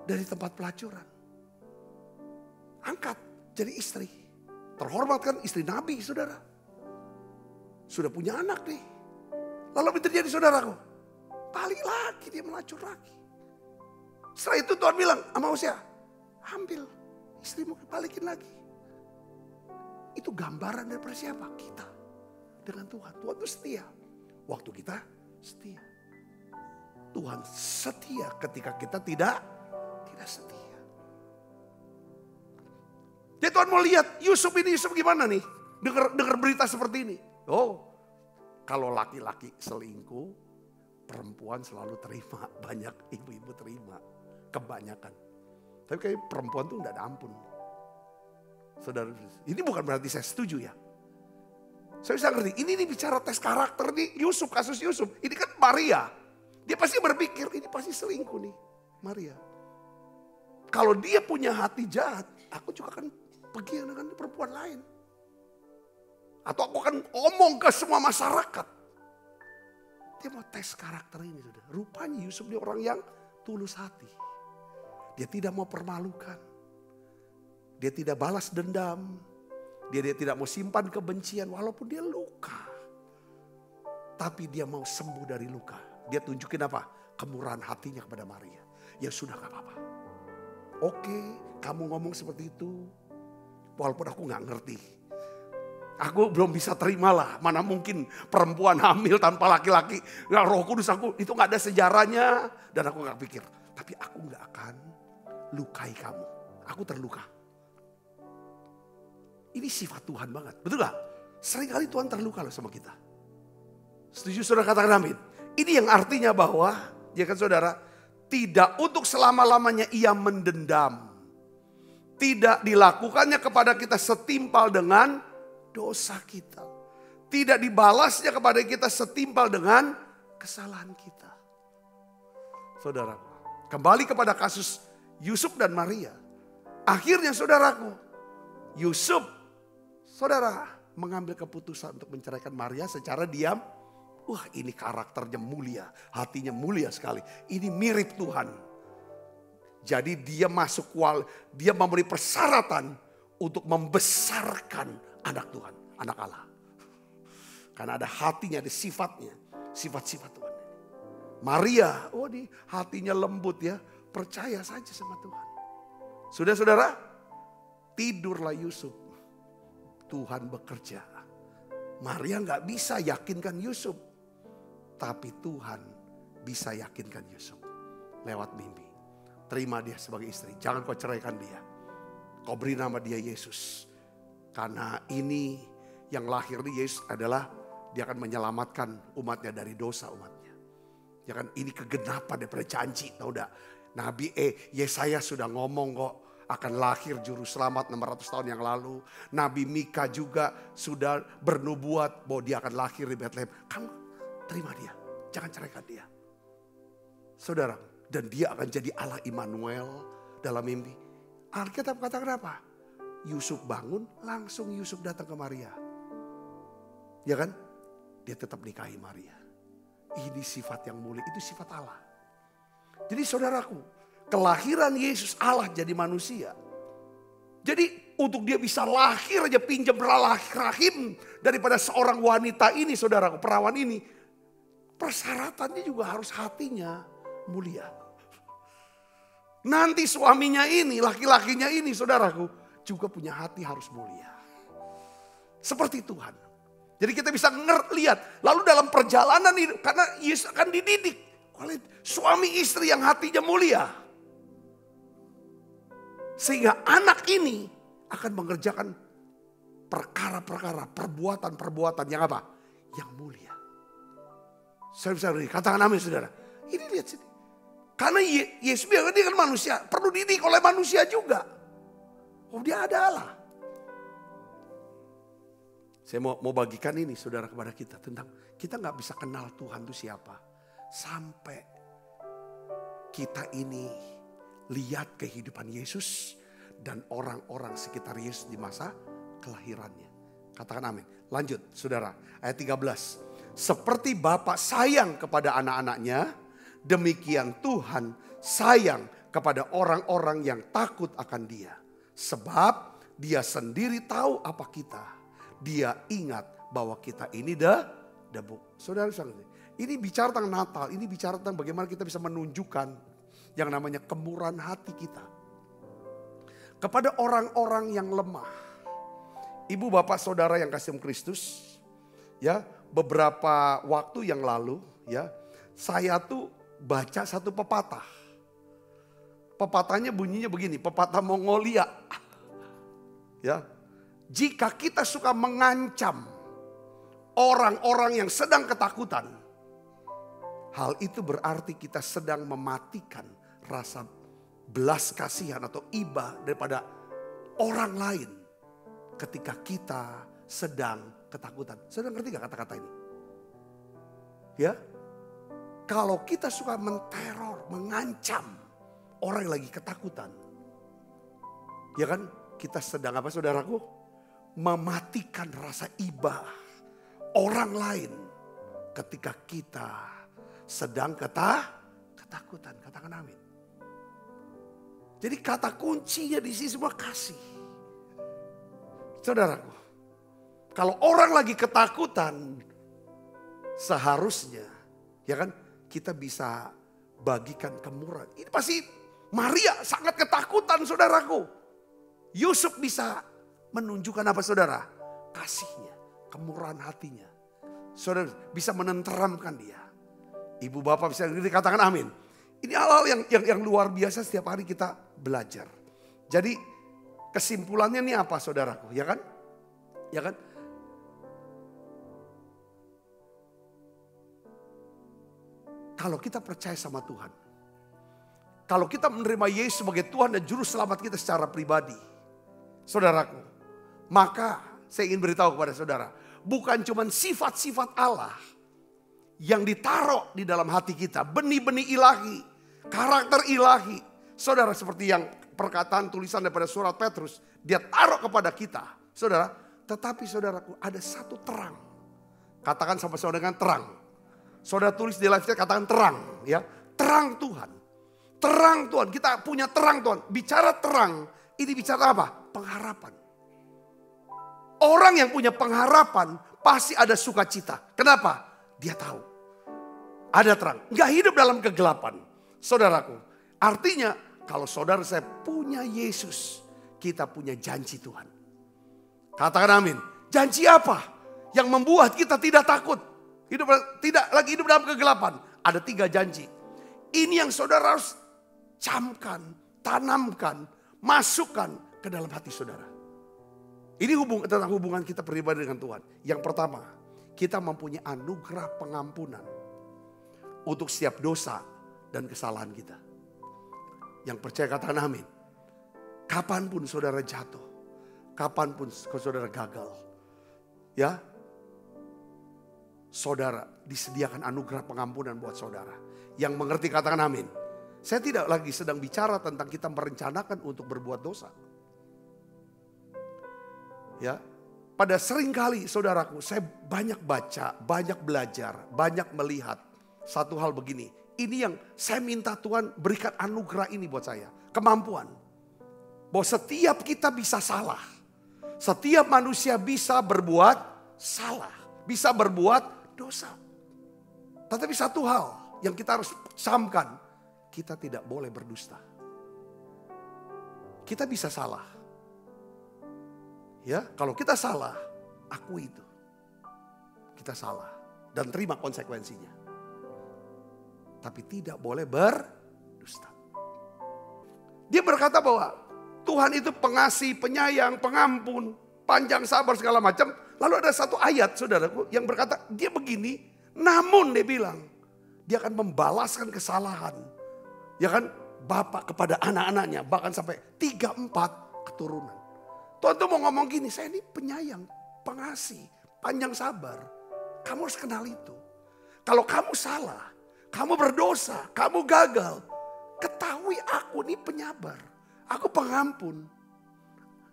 dari tempat pelacuran. Angkat jadi istri. Terhormat kan istri Nabi saudara. Sudah punya anak nih. Lalu apa terjadi saudaraku? Balik lagi dia melacur lagi. Setelah itu Tuhan bilang sama Hosea, ambil istrimu balikin lagi. Itu gambaran dari siapa? Kita. Dengan Tuhan. Tuhan itu setia. Waktu kita setia. Tuhan setia ketika kita tidak setia. Jadi Tuhan mau lihat Yusuf gimana nih? Dengar berita seperti ini. Oh, kalau laki-laki selingkuh, perempuan selalu terima. Banyak ibu-ibu terima. Kebanyakan. Tapi kayak perempuan tuh gak ada ampun. Saudara, ini bukan berarti saya setuju ya. Saya bisa ngerti, ini bicara tes karakter nih Yusuf, kasus Yusuf. Ini kan Maria. Dia pasti berpikir, ini pasti selingkuh nih Maria. Kalau dia punya hati jahat, aku juga akan pergi dengan perempuan lain. Atau aku akan omong ke semua masyarakat. Dia mau tes karakter ini sudah. Rupanya Yusuf dia orang yang tulus hati. Dia tidak mau permalukan. Dia tidak balas dendam. Dia tidak mau simpan kebencian walaupun dia luka. Tapi dia mau sembuh dari luka. Dia tunjukin apa? Kemurahan hatinya kepada Maria. Ya sudah gak apa-apa. Oke, kamu ngomong seperti itu. Walaupun aku gak ngerti. Aku belum bisa terima lah. Mana mungkin perempuan hamil tanpa laki-laki. Ya, Roh Kudus aku itu gak ada sejarahnya. Dan aku gak pikir. Tapi aku gak akan lukai kamu. Aku terluka. Ini sifat Tuhan banget. Betul gak? Seringkali Tuhan terluka loh sama kita. Setuju saudara katakan amin? Ini yang artinya bahwa, ya kan saudara, tidak untuk selama-lamanya ia mendendam. Tidak dilakukannya kepada kita setimpal dengan dosa kita. Tidak dibalasnya kepada kita setimpal dengan kesalahan kita. Saudara, kembali kepada kasus Yusuf dan Maria. Akhirnya saudaraku, Yusuf, saudara, mengambil keputusan untuk menceraikan Maria secara diam. Wah, ini karakternya mulia, hatinya mulia sekali. Ini mirip Tuhan. Jadi dia dia memenuhi persyaratan untuk membesarkan anak Tuhan, anak Allah. Karena ada hatinya, ada sifatnya, sifat-sifat Tuhan. Maria, ini hatinya lembut ya, percaya saja sama Tuhan. Sudah saudara, tidurlah Yusuf. Tuhan bekerja. Maria nggak bisa yakinkan Yusuf. Tapi Tuhan bisa yakinkan Yusuf lewat mimpi. Terima dia sebagai istri. Jangan kau ceraikan dia. Kau beri nama dia Yesus. Karena ini yang lahir di Yesus adalah dia akan menyelamatkan umatnya dari dosa umatnya. Ya kan, ini kegenapan daripada janji. Tahu enggak? Nabi Yesaya sudah ngomong kok. Akan lahir juru selamat 600 tahun yang lalu. Nabi Mika juga sudah bernubuat bahwa dia akan lahir di Bethlehem. Kamu terima dia, jangan ceraikan dia. Saudara, dan dia akan jadi Allah Immanuel dalam mimpi. Alkitab katakan apa? Yusuf bangun, langsung Yusuf datang ke Maria. Ya kan? Dia tetap nikahi Maria. Ini sifat yang mulia, itu sifat Allah. Jadi saudaraku, kelahiran Yesus Allah jadi manusia. Jadi untuk dia bisa lahir aja pinjam rahim daripada seorang wanita ini, saudaraku, perawan ini. Persyaratannya juga harus hatinya mulia. Nanti suaminya ini, laki-lakinya ini, saudaraku, juga punya hati harus mulia. Seperti Tuhan. Jadi kita bisa lihat. Lalu dalam perjalanan ini, karena Yesus akan dididik oleh suami istri yang hatinya mulia. Sehingga anak ini akan mengerjakan perkara-perkara, perbuatan-perbuatan yang apa? Yang mulia. Saudara, katakan amin saudara. Ini lihat sini. Karena Yesus dia kan manusia, perlu dididik oleh manusia juga. Oh, dia ada Allah. Saya mau bagikan ini saudara kepada kita tentang kita nggak bisa kenal Tuhan itu siapa sampai kita ini lihat kehidupan Yesus dan orang-orang sekitar Yesus di masa kelahirannya. Katakan amin. Lanjut saudara, ayat 13. Seperti Bapa sayang kepada anak-anaknya, demikian Tuhan sayang kepada orang-orang yang takut akan Dia. Sebab Dia sendiri tahu apa kita. Dia ingat bahwa kita ini debu. Saudara-saudara, ini bicara tentang Natal, ini bicara tentang bagaimana kita bisa menunjukkan yang namanya kemurahan hati kita kepada orang-orang yang lemah. Ibu bapak saudara yang kasih Kristus, ya, beberapa waktu yang lalu, ya, saya tuh baca satu pepatah. Pepatahnya bunyinya begini, pepatah Mongolia. Ya, jika kita suka mengancam orang-orang yang sedang ketakutan, hal itu berarti kita sedang mematikan rasa belas kasihan atau iba daripada orang lain ketika kita sedang ketakutan. Saudara ngerti gak kata-kata ini? Ya, kalau kita suka menteror, mengancam orang yang lagi ketakutan, ya kan, kita sedang apa saudaraku? Mematikan rasa iba orang lain ketika kita sedang ketakutan. Katakan amin. Jadi kata kuncinya di sini semua kasih. Saudaraku, kalau orang lagi ketakutan, seharusnya ya kan kita bisa bagikan kemurahan. Ini pasti Maria sangat ketakutan saudaraku. Yusuf bisa menunjukkan apa saudara? Kasihnya, kemurahan hatinya. Saudara bisa menenteramkan dia. Ibu bapak bisa dikatakan amin. Ini hal-hal yang luar biasa setiap hari kita belajar. Jadi kesimpulannya ini apa saudaraku, ya kan? Ya kan? Kalau kita percaya sama Tuhan, kalau kita menerima Yesus sebagai Tuhan dan Juru Selamat kita secara pribadi, saudaraku, maka saya ingin beritahu kepada saudara, bukan cuma sifat-sifat Allah yang ditaruh di dalam hati kita, benih-benih ilahi, karakter ilahi, Saudara, seperti yang perkataan tulisan daripada surat Petrus, dia taruh kepada kita. Saudara, tetapi saudaraku ada satu terang. Katakan sama saudara dengan terang. Saudara tulis di live chat, katakan terang. Ya, terang Tuhan. Terang Tuhan, kita punya terang Tuhan. Bicara terang, ini bicara apa? Pengharapan. Orang yang punya pengharapan pasti ada sukacita. Kenapa? Dia tahu. Ada terang. Gak hidup dalam kegelapan. Saudaraku. Artinya kalau saudara saya punya Yesus. Kita punya janji Tuhan. Katakan amin. Janji apa? Yang membuat kita tidak takut. Tidak lagi hidup dalam kegelapan. Ada 3 janji. Ini yang saudara harus camkan, tanamkan, masukkan ke dalam hati saudara. Ini tentang hubungan kita pribadi dengan Tuhan. Yang pertama, kita mempunyai anugerah pengampunan untuk setiap dosa dan kesalahan kita. Yang percaya katakan amin. Kapanpun saudara jatuh, kapanpun saudara gagal, ya, saudara disediakan anugerah pengampunan buat saudara. Yang mengerti katakan amin. Saya tidak lagi sedang bicara tentang kita merencanakan untuk berbuat dosa. Ya, pada sering kali saudaraku, saya banyak baca, banyak belajar, banyak melihat satu hal begini. Ini yang saya minta Tuhan berikan anugerah ini buat saya. Kemampuan. Bahwa setiap kita bisa salah. Setiap manusia bisa berbuat salah. Bisa berbuat dosa. Tetapi satu hal yang kita harus camkan. Kita tidak boleh berdusta. Kita bisa salah. Ya, kalau kita salah, akui itu. Kita salah dan terima konsekuensinya. Tapi tidak boleh berdusta. Dia berkata bahwa Tuhan itu pengasih, penyayang, pengampun, panjang sabar segala macam. Lalu ada satu ayat saudaraku yang berkata dia begini, namun dia bilang dia akan membalaskan kesalahan. Ya kan, bapak kepada anak-anaknya, bahkan sampai 3-4 keturunan. Tuhan tuh mau ngomong gini, saya ini penyayang, pengasih, panjang sabar. Kamu harus kenal itu. Kalau kamu salah, kamu berdosa, kamu gagal, ketahui aku ini penyabar. Aku pengampun.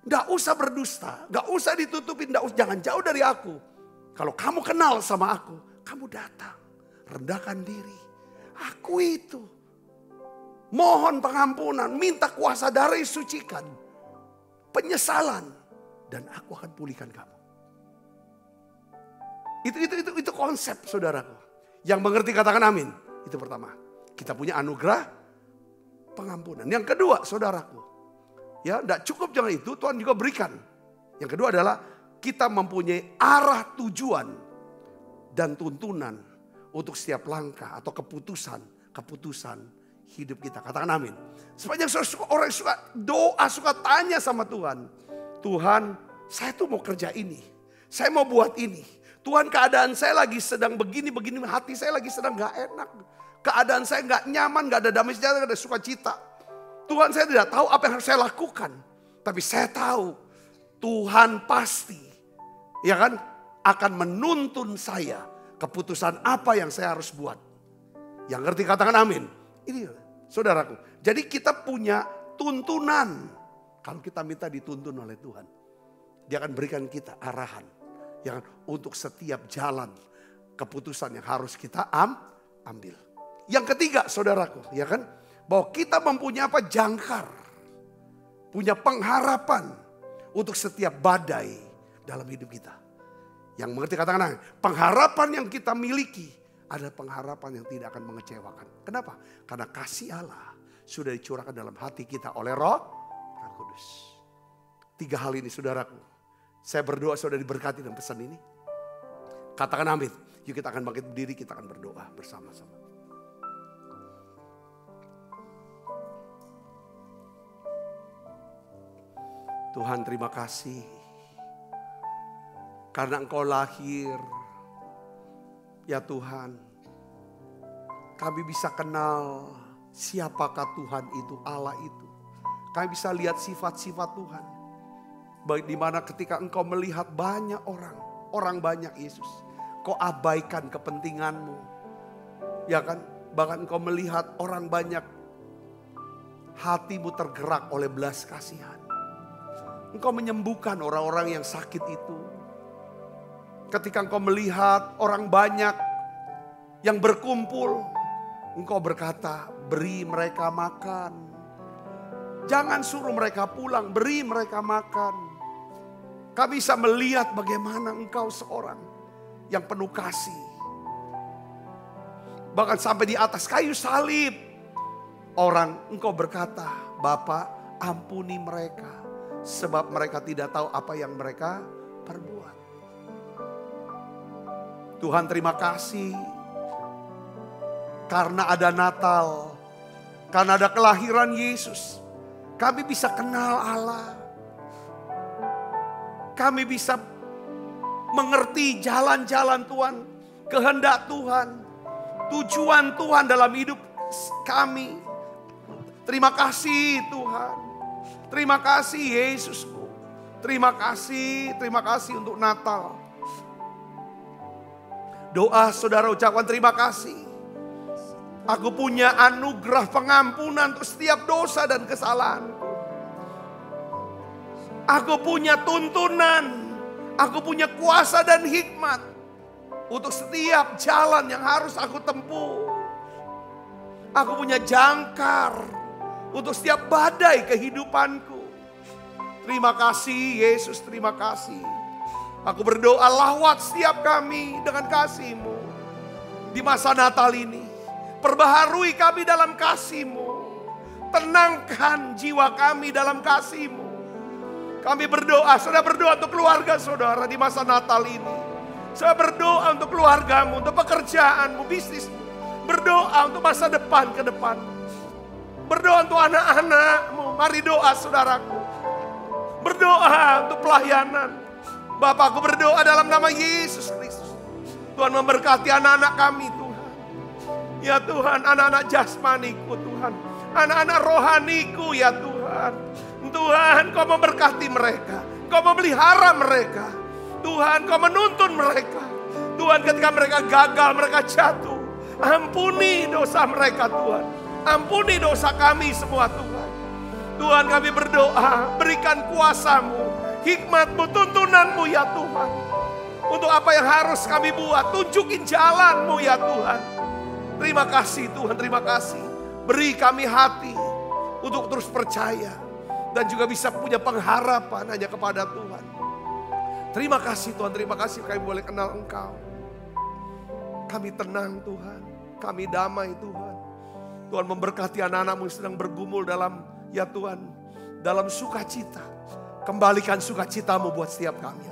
Gak usah berdusta, gak usah ditutupin, jangan jauh dari aku. Kalau kamu kenal sama aku, kamu datang, rendahkan diri. Aku itu. Mohon pengampunan, minta kuasa darah disucikan. Penyesalan. Dan aku akan pulihkan kamu. Itu konsep saudaraku. Yang mengerti katakan amin. Itu pertama. Kita punya anugerah pengampunan. Yang kedua saudaraku. Ya, tidak cukup jangan itu, Tuhan juga berikan. Yang kedua adalah kita mempunyai arah tujuan dan tuntunan untuk setiap langkah atau keputusan hidup kita. Katakan amin. Sepanjang orang suka doa, suka tanya sama Tuhan. Tuhan, saya tuh mau kerja ini. Saya mau buat ini. Tuhan, keadaan saya lagi sedang begini, hati saya lagi sedang gak enak. Keadaan saya gak nyaman, gak ada damai sejahtera, gak ada sukacita. Tuhan, saya tidak tahu apa yang harus saya lakukan. Tapi saya tahu Tuhan pasti, ya kan, akan menuntun saya keputusan apa yang saya harus buat. Yang ngerti katakan amin. Ini saudaraku. Jadi kita punya tuntunan. Kalau kita minta dituntun oleh Tuhan. Dia akan berikan kita arahan. Yang untuk setiap jalan keputusan yang harus kita ambil. Yang ketiga saudaraku. Ya kan. Bahwa kita mempunyai apa? Jangkar. Punya pengharapan. Untuk setiap badai dalam hidup kita. Yang mengerti katakan pengharapan yang kita miliki adalah pengharapan yang tidak akan mengecewakan. Kenapa? Karena kasih Allah sudah dicurahkan dalam hati kita oleh Roh Kudus. 3 hal ini saudaraku. Saya berdoa saudara diberkati dengan pesan ini. Katakan amin. Yuk kita akan bangkit berdiri, kita akan berdoa bersama-sama. Tuhan terima kasih. Karena Engkau lahir. Ya Tuhan, kami bisa kenal siapakah Tuhan itu, Allah itu. Kami bisa lihat sifat-sifat Tuhan. Baik di mana ketika Engkau melihat banyak orang banyak Yesus. Kau abaikan kepentinganmu. Ya kan, bahkan Engkau melihat orang banyak. hatimu tergerak oleh belas kasihan. Engkau menyembuhkan orang-orang yang sakit itu. Ketika engkau melihat orang banyak yang berkumpul, engkau berkata, beri mereka makan. Jangan suruh mereka pulang, beri mereka makan. Kami bisa melihat bagaimana engkau seorang yang penuh kasih. Bahkan sampai di atas kayu salib, engkau berkata, Bapa, ampuni mereka, sebab mereka tidak tahu apa yang mereka perbuat. Tuhan, terima kasih karena ada Natal, karena ada kelahiran Yesus. Kami bisa kenal Allah. Kami bisa mengerti jalan-jalan Tuhan, kehendak Tuhan, tujuan Tuhan dalam hidup kami. Terima kasih Tuhan. Terima kasih Yesusku. Terima kasih untuk Natal. Doa saudara ucapkan terima kasih. Aku punya anugerah pengampunan untuk setiap dosa dan kesalahan. Aku punya tuntunan. Aku punya kuasa dan hikmat untuk setiap jalan yang harus aku tempuh. Aku punya jangkar untuk setiap badai kehidupanku. Terima kasih Yesus, terima kasih. Aku berdoa lawat setiap kami dengan kasih-Mu. Di masa Natal ini, perbaharui kami dalam kasih-Mu. Tenangkan jiwa kami dalam kasih-Mu. Kami berdoa, saudara berdoa untuk keluarga saudara di masa Natal ini. Saya berdoa untuk keluargamu, untuk pekerjaanmu, bisnismu. Berdoa untuk masa depan ke depan. Berdoa untuk anak-anakmu. Mari doa saudaraku. Berdoa untuk pelayanan. Bapak, aku berdoa dalam nama Yesus Kristus. Tuhan memberkati anak-anak kami Tuhan. Ya Tuhan, anak-anak jasmaniku Tuhan. Anak-anak rohaniku ya Tuhan. Tuhan, Kau memberkati mereka. Kau memelihara mereka. Tuhan, Kau menuntun mereka. Tuhan, ketika mereka gagal, mereka jatuh. Ampuni dosa mereka Tuhan. Ampuni dosa kami semua Tuhan. Tuhan, kami berdoa, berikan kuasa-Mu, hikmat-Mu, tuntunan-Mu ya Tuhan. Untuk apa yang harus kami buat, tunjukin jalan-Mu ya Tuhan. Terima kasih Tuhan, terima kasih. Beri kami hati untuk terus percaya. Dan juga bisa punya pengharapan hanya kepada Tuhan. Terima kasih Tuhan, terima kasih kami boleh kenal Engkau. Kami tenang Tuhan, kami damai Tuhan. Tuhan memberkati anak-anak-Mu yang sedang bergumul dalam, ya Tuhan, dalam sukacita. Kembalikan sukacita-Mu buat setiap kami.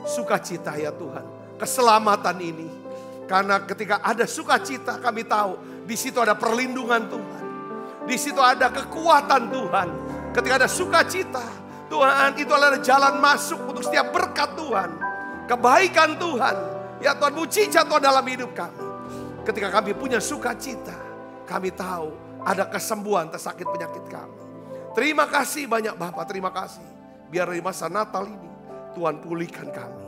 Sukacita ya Tuhan, keselamatan ini. Karena ketika ada sukacita kami tahu di situ ada perlindungan Tuhan. Di situ ada kekuatan Tuhan. Ketika ada sukacita, Tuhan, itu adalah jalan masuk untuk setiap berkat Tuhan. Kebaikan Tuhan. Ya Tuhan, mujizat Tuhan dalam hidup kami. Ketika kami punya sukacita, kami tahu ada kesembuhan tersakit penyakit kami. Terima kasih banyak Bapak, terima kasih. Biar di masa Natal ini, Tuhan pulihkan kami.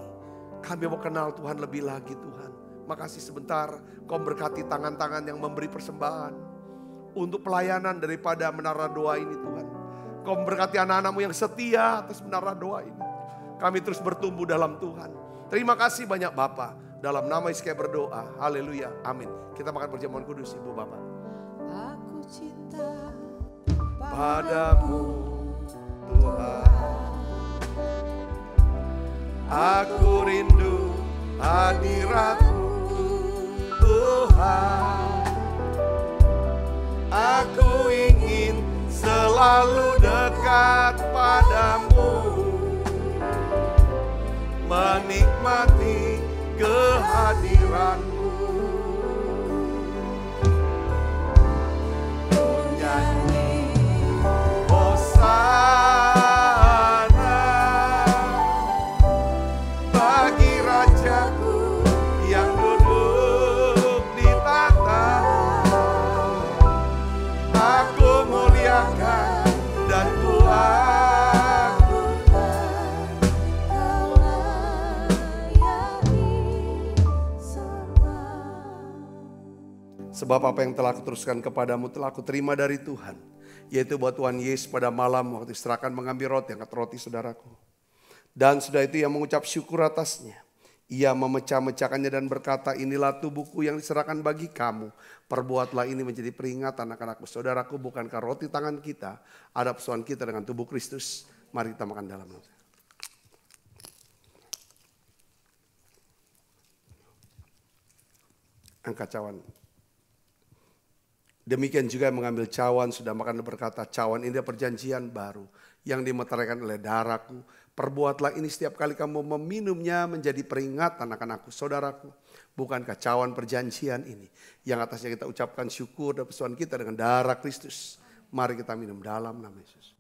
Kami mau kenal Tuhan lebih lagi Tuhan. Makasih sebentar, Kau berkati tangan-tangan yang memberi persembahan. Untuk pelayanan daripada menara doa ini Tuhan. Kau memberkati anak-anak-Mu yang setia atas menara doa ini. Kami terus bertumbuh dalam Tuhan. Terima kasih banyak Bapa. Dalam nama Yesus kami berdoa. Haleluya. Amin. Kita makan perjamuan kudus Ibu Bapak. Aku cinta Padamu Tuhan. Aku rindu hadirat-Mu Tuhan. Aku ingin selalu dekat padamu, menikmati kehadiran-Mu. Nyanyi Hosana bagi Rajaku yang duduk di tahta. Aku muliakan dan sebab apa yang telah kuteruskan kepadamu telah aku terima dari Tuhan, Yaitu buat Tuhan Yesus pada malam waktu diserahkan mengambil roti, angkat roti saudaraku. Dan sudah itu ia mengucap syukur atasnya. Ia memecah-mecahkannya dan berkata, inilah tubuhku yang diserahkan bagi kamu. Perbuatlah ini menjadi peringatan anak-anakku. Saudaraku, bukankah roti tangan kita ada persoalan kita dengan tubuh Kristus? Mari kita makan dalam. Angkat cawan. Demikian juga mengambil cawan, sudah makan dan berkata, cawan ini perjanjian baru yang dimeteraikan oleh darahku. Perbuatlah ini setiap kali kamu meminumnya menjadi peringatan akan aku. Saudaraku, bukankah cawan perjanjian ini yang atasnya kita ucapkan syukur dan persoalan kita dengan darah Kristus. Mari kita minum dalam nama Yesus.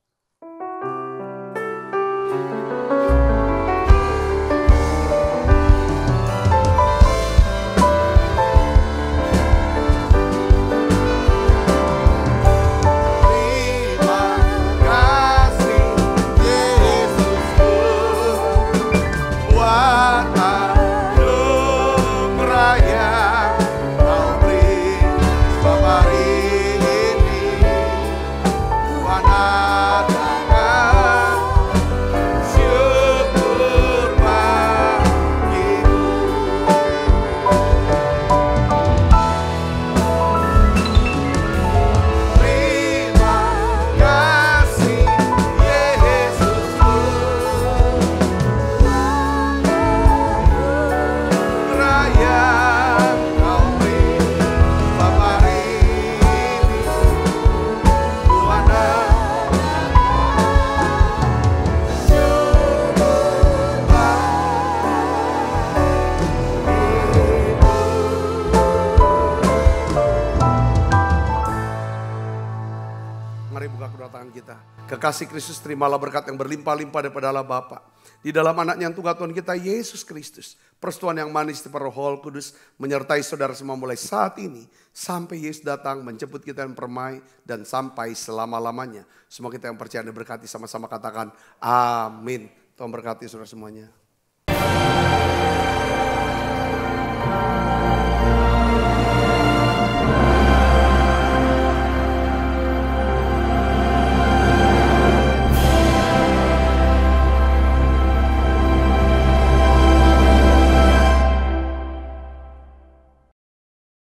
Kekasih Kristus, terimalah berkat yang berlimpah-limpah daripada Allah Bapa. Di dalam anaknya yang tunggal Tuhan kita Yesus Kristus. Persekutuan yang manis di Roh Kudus menyertai saudara semua mulai saat ini. Sampai Yesus datang menjemput kita dan permai dan sampai selama-lamanya. Semua kita yang percaya dan berkati sama-sama katakan amin. Tuhan berkati saudara semuanya.